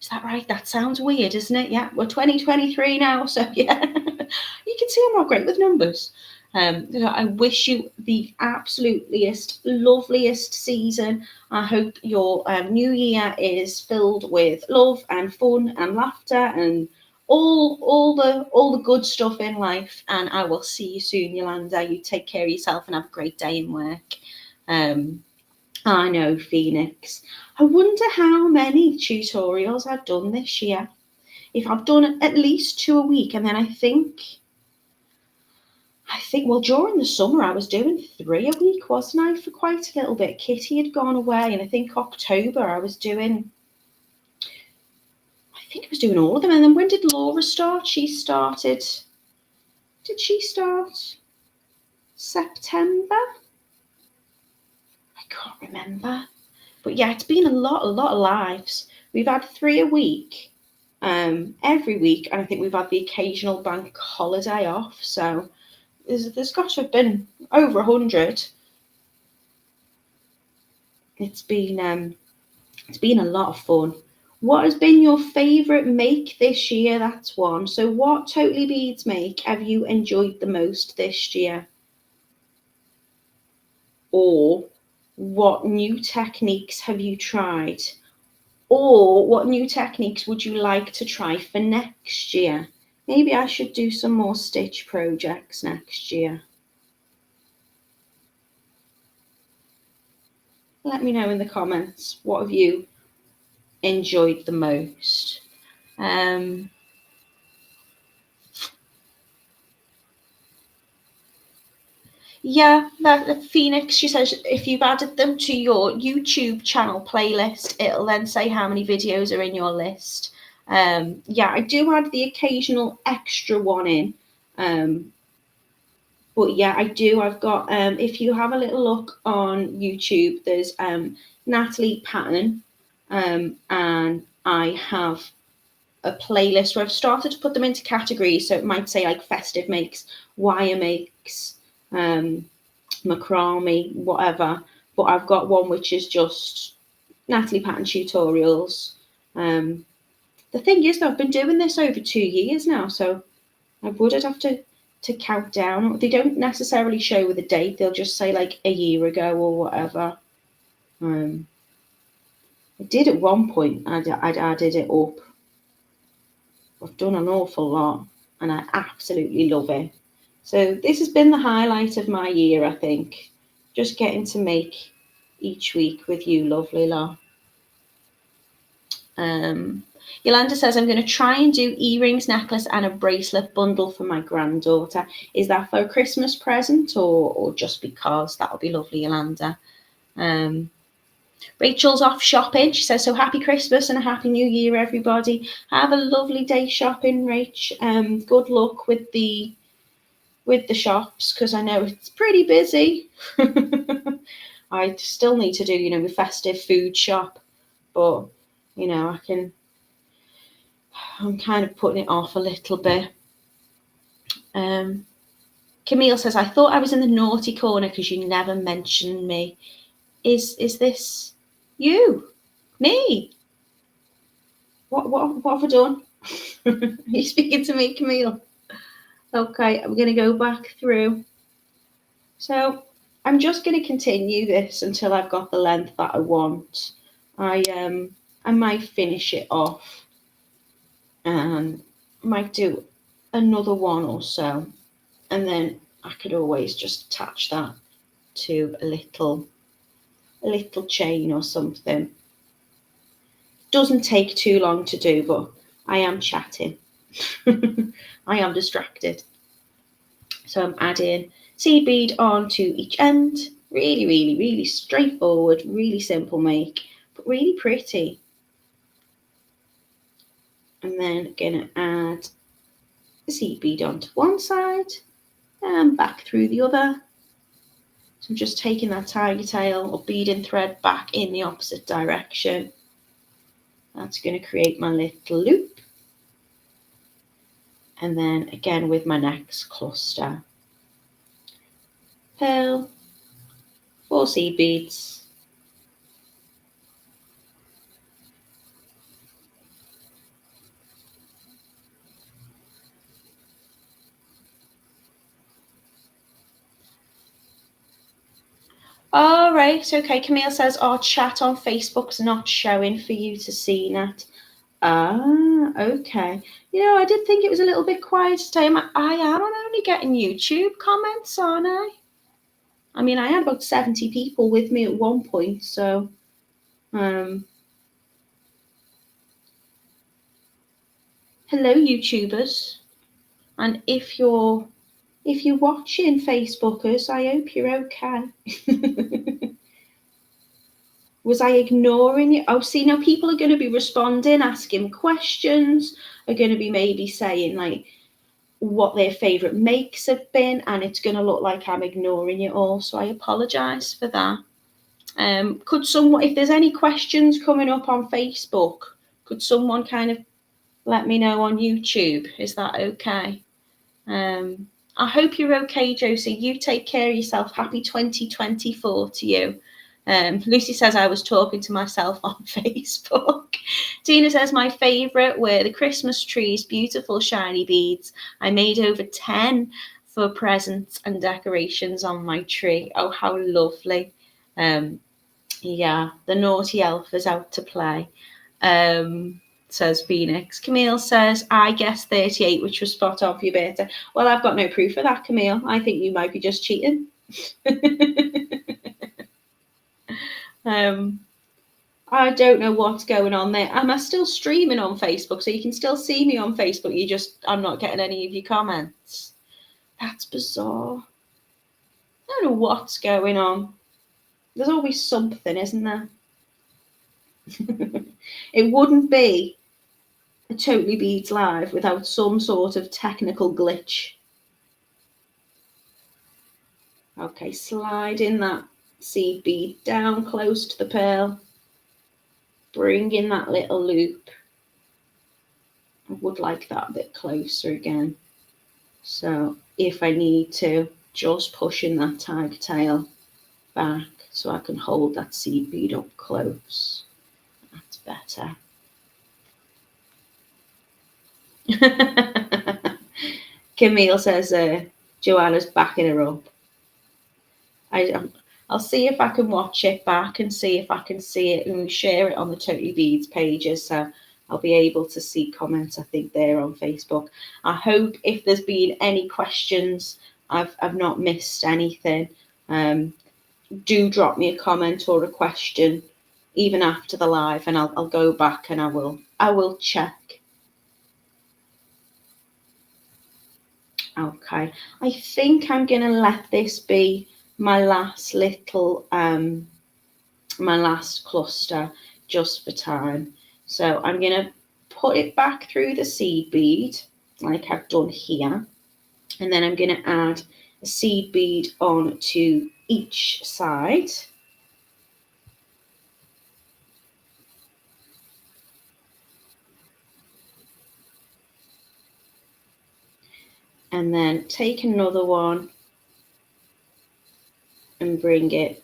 Is that right? That sounds weird, isn't it? Yeah, we're 2023 now, so yeah. You can see I'm not great with numbers. I wish you the absoluteliest, loveliest season. I hope your new year is filled with love and fun and laughter and all the good stuff in life. And I will see you soon, Yolanda. You take care of yourself and have a great day in work. I know, Phoenix. I wonder how many tutorials I've done this year. If I've done at least 2 a week, and then I think, well, during the summer I was doing 3 a week, wasn't I, for quite a little bit. Kitty had gone away, and I think October I was doing all of them. And then when did Laura start? Did she start September? I can't remember. But yeah, it's been a lot of lives. We've had 3 a week, every week, and I think we've had the occasional bank holiday off. So there's got to have been over 100. It's been a lot of fun. What has been your favourite make this year? That's one. So what Totally Beads make have you enjoyed the most this year? Or what new techniques have you tried? Or what new techniques would you like to try for next year? Maybe I should do some more stitch projects next year. Let me know in the comments, what have you enjoyed the most? Yeah, that Phoenix, she says, if you've added them to your YouTube channel playlist, it'll then say how many videos are in your list. Yeah, I do add the occasional extra one in. But yeah, I do. I've got, if you have a little look on YouTube, there's Natalie Patton, and I have a playlist where I've started to put them into categories. So it might say like festive makes, wire makes, macrame, whatever. But I've got one which is just Natalie pattern tutorials. The thing is, though, I've been doing this over 2 years now, so I would have to count down. They don't necessarily show with a date; they'll just say like a year ago or whatever. I did at one point. I'd added it up. I've done an awful lot, and I absolutely love it. So this has been the highlight of my year, I think. Just getting to make each week with you, lovely lot. Yolanda says, I'm going to try and do earrings, necklace, and a bracelet bundle for my granddaughter. Is that for a Christmas present or just because? That'll be lovely, Yolanda. Rachel's off shopping. She says, so happy Christmas and a happy new year, everybody. Have a lovely day shopping, Rach. Good luck with the shops, because I know it's pretty busy. I still need to do, a festive food shop, but, I'm kind of putting it off a little bit. Camille says, I thought I was in the naughty corner because you never mentioned me. Is this you? Me? What have I done? Are you speaking to me, Camille? Okay, I'm going to go back through. So I'm just going to continue this until I've got the length that I want. I might finish it off and might do another one or so, and then I could always just attach that to a little chain or something. Doesn't take too long to do, but I am chatting. I am distracted. So I'm adding seed bead onto each end. Really, really, really straightforward, really simple make, but really pretty. And then gonna add a seed bead onto one side and back through the other. So I'm just taking that tiger tail or beading thread back in the opposite direction. That's going to create my little loop. And then again with my next cluster. Pearl, 4 seed beads. All right, okay. Camille says our chat on Facebook's not showing for you to see, Nat. Ah, okay. I did think it was a little bit quiet today. I am only getting YouTube comments, aren't I? I mean, I had about 70 people with me at one point, so hello, YouTubers. And if you're watching, Facebookers, I hope you're okay. Was I ignoring you? Oh, see, now people are going to be responding, asking questions, are going to be maybe saying like what their favourite makes have been, and it's going to look like I'm ignoring you all. So I apologise for that. Could someone, if there's any questions coming up on Facebook, could someone kind of let me know on YouTube? Is that okay? I hope you're okay, Josie. You take care of yourself. Happy 2024 to you. Lucy says I was talking to myself on Facebook. Tina says my favourite were the Christmas trees, beautiful shiny beads. I made over 10 for presents and decorations on my tree. Oh, how lovely. Yeah, the naughty elf is out to play. Says Phoenix. Camille says, I guess 38, which was spot on for your birthday. Well, I've got no proof of that, Camille. I think you might be just cheating. I don't know what's going on there. Am I still streaming on Facebook? So you can still see me on Facebook. I'm not getting any of your comments. That's bizarre. I don't know what's going on. There's always something, isn't there? It wouldn't be a Totally Beads live without some sort of technical glitch. Okay, sliding that seed bead down close to the pearl, bring in that little loop, I would like that a bit closer again. So if I need to, just pushing that tiger tail back so I can hold that seed bead up close. That's better. Camille says Joanna's backing her up. I'll see if I can watch it back and see if I can see it and share it on the Totally Beads pages. So I'll be able to see comments, I think, there on Facebook. I hope if there's been any questions, I've not missed anything. Do drop me a comment or a question even after the live, and I'll go back and I will check. Okay, I think I'm gonna let this be my last little my last cluster just for time. So I'm gonna put it back through the seed bead like I've done here, and then I'm gonna add a seed bead on to each side. And then take another one and bring it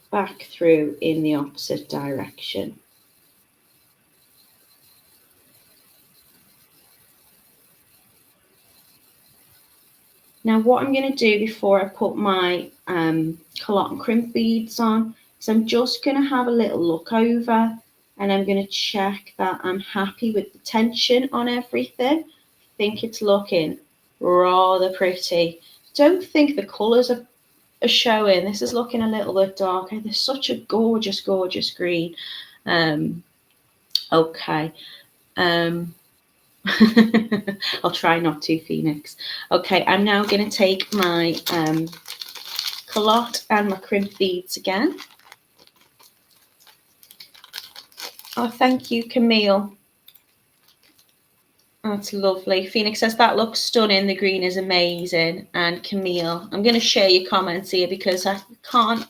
back through in the opposite direction. Now what I'm going to do before I put my callotte and crimp beads on is I'm just going to have a little look over, and I'm going to check that I'm happy with the tension on everything. I think it's looking rather pretty. Don't think the colours are showing. This is looking a little bit darker. There's such a gorgeous, gorgeous green. Okay. I'll try not to, Phoenix. Okay, I'm now going to take my callotte and my crimp beads again. Oh, thank you, Camille. That's lovely. Phoenix says that looks stunning. The green is amazing. And Camille, I'm going to share your comments here because I can't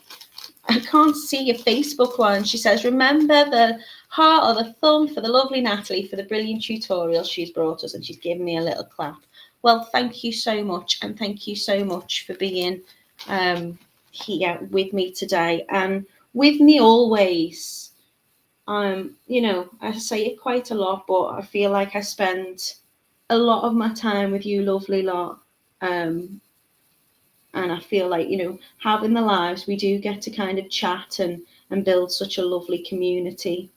see your Facebook one. She says, remember the heart or the thumb for the lovely Natalie for the brilliant tutorial she's brought us, and she's given me a little clap. Well, thank you so much, and thank you so much for being here with me today and with me always. You know, I say it quite a lot, but I feel like I spend a lot of my time with you lovely lot. And I feel like, you know, having the lives, we do get to kind of chat and build such a lovely community.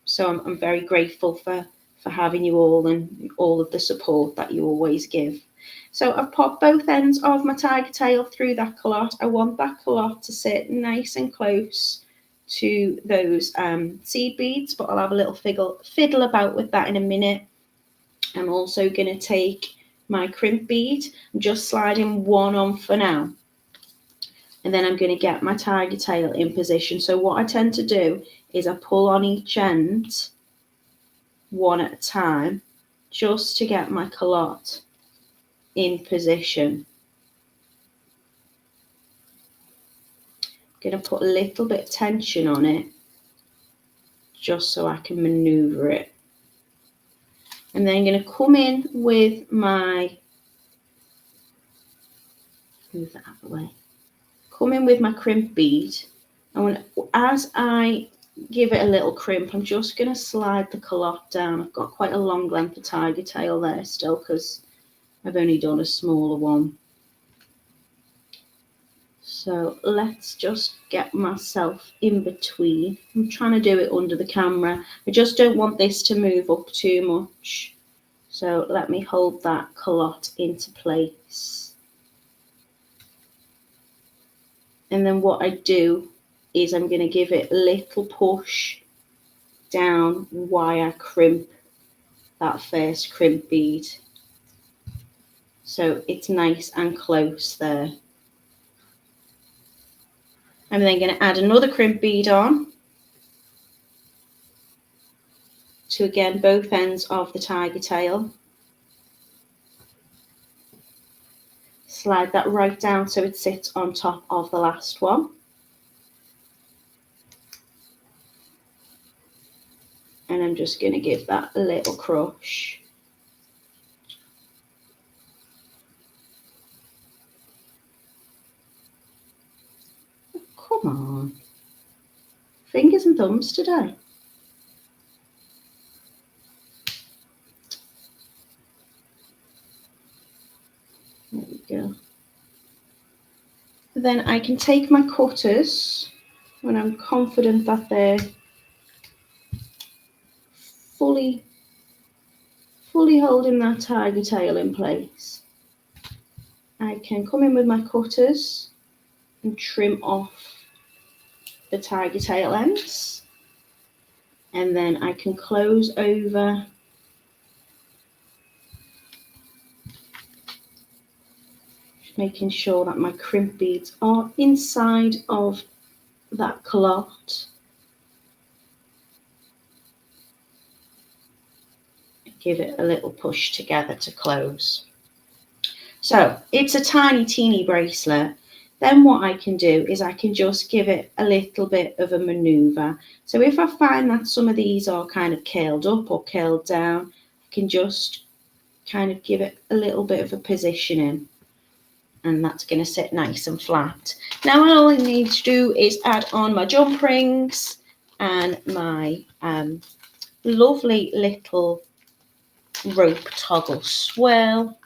So I'm very grateful for having you all and all of the support that you always give. So I've popped both ends of my tiger tail through that callotte. I want that callotte to sit nice and close to those seed beads, but I'll have a little fiddle about with that in a minute. I'm also going to take my crimp bead and just sliding one on for now, and then I'm going to get my tiger tail in position. So what I tend to do is I pull on each end one at a time just to get my callotte in position. I'm going to put a little bit of tension on it just so I can maneuver it. And then I'm going to come in with my, move that out of the way, come in with my crimp bead. And as I give it a little crimp, I'm just going to slide the callotte down. I've got quite a long length of tiger tail there still because I've only done a smaller one. So let's just get myself in between. I'm trying to do it under the camera. I just don't want this to move up too much. So let me hold that callotte into place. And then what I do is I'm going to give it a little push down while I crimp that first crimp bead. So it's nice and close there. I'm then going to add another crimp bead on to again both ends of the tiger tail. Slide that right down so it sits on top of the last one. And I'm just going to give that a little crush. Come on. Fingers and thumbs today. There we go. Then I can take my cutters when I'm confident that they're fully holding that tiger tail in place. I can come in with my cutters and trim off the tiger tail ends, and then I can close over making sure that my crimp beads are inside of that callotte. Give it a little push together to close. So it's a tiny teeny bracelet. Then what I can do is I can just give it a little bit of a maneuver. So if I find that some of these are kind of curled up or curled down, I can just kind of give it a little bit of a positioning, and that's going to sit nice and flat. Now all I need to do is add on my jump rings and my lovely little rope toggle swirl.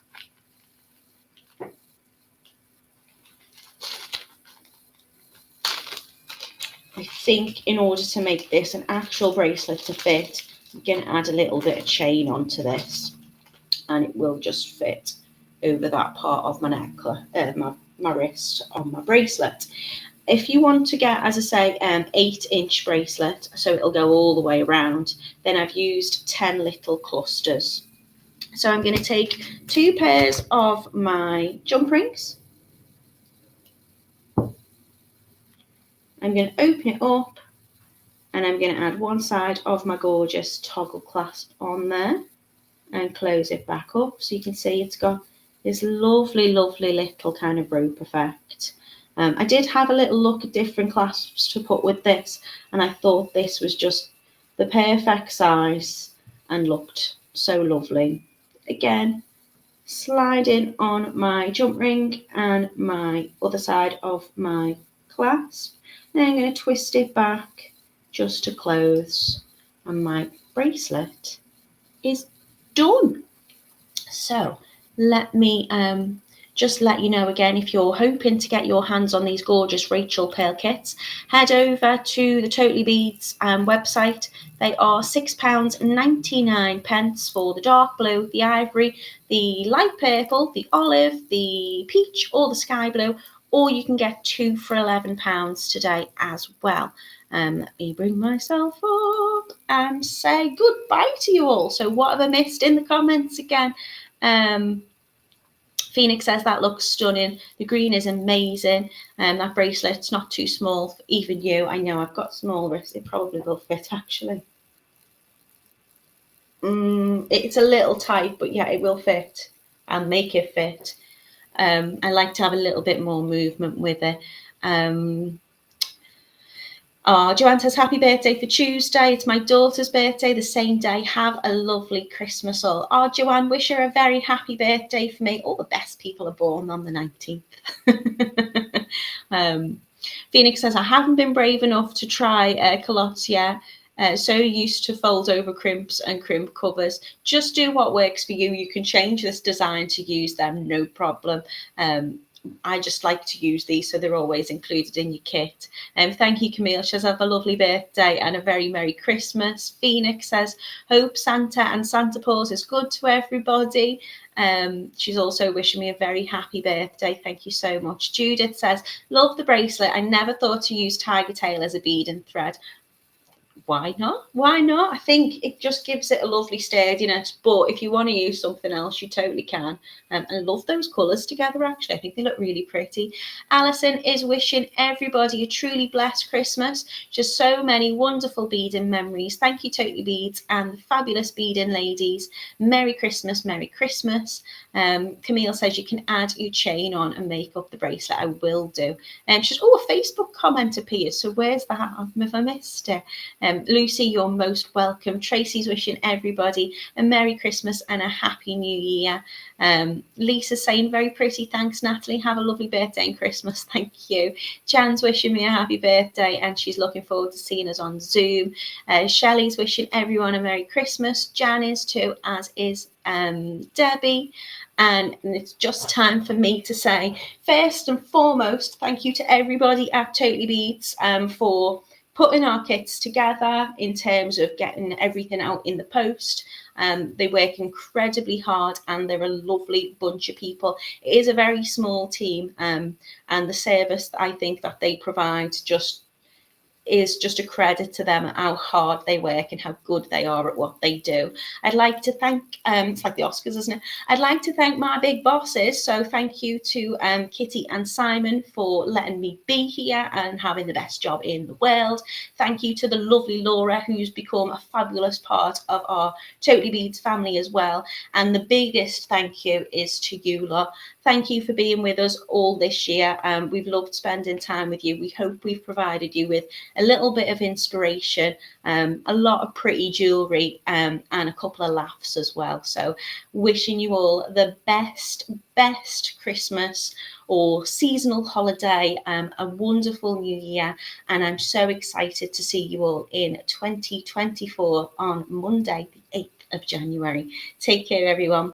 I think in order to make this an actual bracelet to fit, I'm going to add a little bit of chain onto this, and it will just fit over that part of my necklace, my wrist on my bracelet. If you want to get, as I say, 8-inch bracelet, so it'll go all the way around, then I've used 10 little clusters. So I'm going to take 2 pairs of my jump rings. I'm going to open it up, and I'm going to add one side of my gorgeous toggle clasp on there and close it back up. So you can see it's got this lovely, lovely little kind of rope effect. I did have a little look at different clasps to put with this, and I thought this was just the perfect size and looked so lovely. Again, sliding on my jump ring and my other side of my clasp. Then I'm going to twist it back just to close, and my bracelet is done. So let me just let you know again, if you're hoping to get your hands on these gorgeous Rachel pearl kits, head over to the Totally Beads website. They are £6.99 for the dark blue, the ivory, the light purple, the olive, the peach, or the sky blue, or you can get 2 for £11 today as well. Let me bring myself up and say goodbye to you all. So what have I missed in the comments again? Phoenix says that looks stunning. The green is amazing. That bracelet's not too small for even you. I know I've got small wrists. It probably will fit actually. It's a little tight, but yeah, it will fit. I'll make it fit. I like to have a little bit more movement with it. Joanne says, happy birthday for Tuesday. It's my daughter's birthday the same day. Have a lovely Christmas all. Joanne, wish her a very happy birthday for me. All the best people are born on the 19th. Phoenix says, I haven't been brave enough to try callottes yet. So used to fold over crimps and crimp covers. Just do what works for you. You can change this design to use them, no problem. I just like to use these, so they're always included in your kit. Thank you, Camille. She says, have a lovely birthday and a very Merry Christmas. Phoenix says, hope Santa and Santa Claus is good to everybody. She's also wishing me a very happy birthday. Thank you so much. Judith says, love the bracelet. I never thought to use tiger tail as a bead and thread. Why not? Why not? I think it just gives it a lovely sturdiness. But if you want to use something else, you totally can. And I love those colours together, actually. I think they look really pretty. Alison is wishing everybody a truly blessed Christmas. Just so many wonderful beading memories. Thank you, Totally Beads and the fabulous beading ladies. Merry Christmas, Merry Christmas. Camille says you can add your chain on and make up the bracelet. I will do. She says, a Facebook comment appeared. So where's that? Have I missed it? Lucy, you're most welcome. Tracy's wishing everybody a Merry Christmas and a Happy New Year. Lisa saying, very pretty, thanks Natalie, have a lovely birthday and Christmas. Thank you. Jan's wishing me a happy birthday and she's looking forward to seeing us on Zoom. Shelley's wishing everyone a Merry Christmas. Jan is too, as is Debbie. And it's just time for me to say, first and foremost, thank you to everybody at Totally Beads for putting our kits together in terms of getting everything out in the post. They work incredibly hard and they're a lovely bunch of people. It is a very small team, and the service I think that they provide is just a credit to them, how hard they work and how good they are at what they do. I'd like to thank, it's like the Oscars, isn't it? I'd like to thank my big bosses. So thank you to Kitty and Simon for letting me be here and having the best job in the world. Thank you to the lovely Laura, who's become a fabulous part of our Totally Beads family as well. And the biggest thank you is to you, Laura. Thank you for being with us all this year. We've loved spending time with you. We hope we've provided you with a little bit of inspiration, a lot of pretty jewellery, and a couple of laughs as well. So wishing you all the best Christmas or seasonal holiday, a wonderful new year. And I'm so excited to see you all in 2024 on Monday, the 8th of January. Take care, everyone.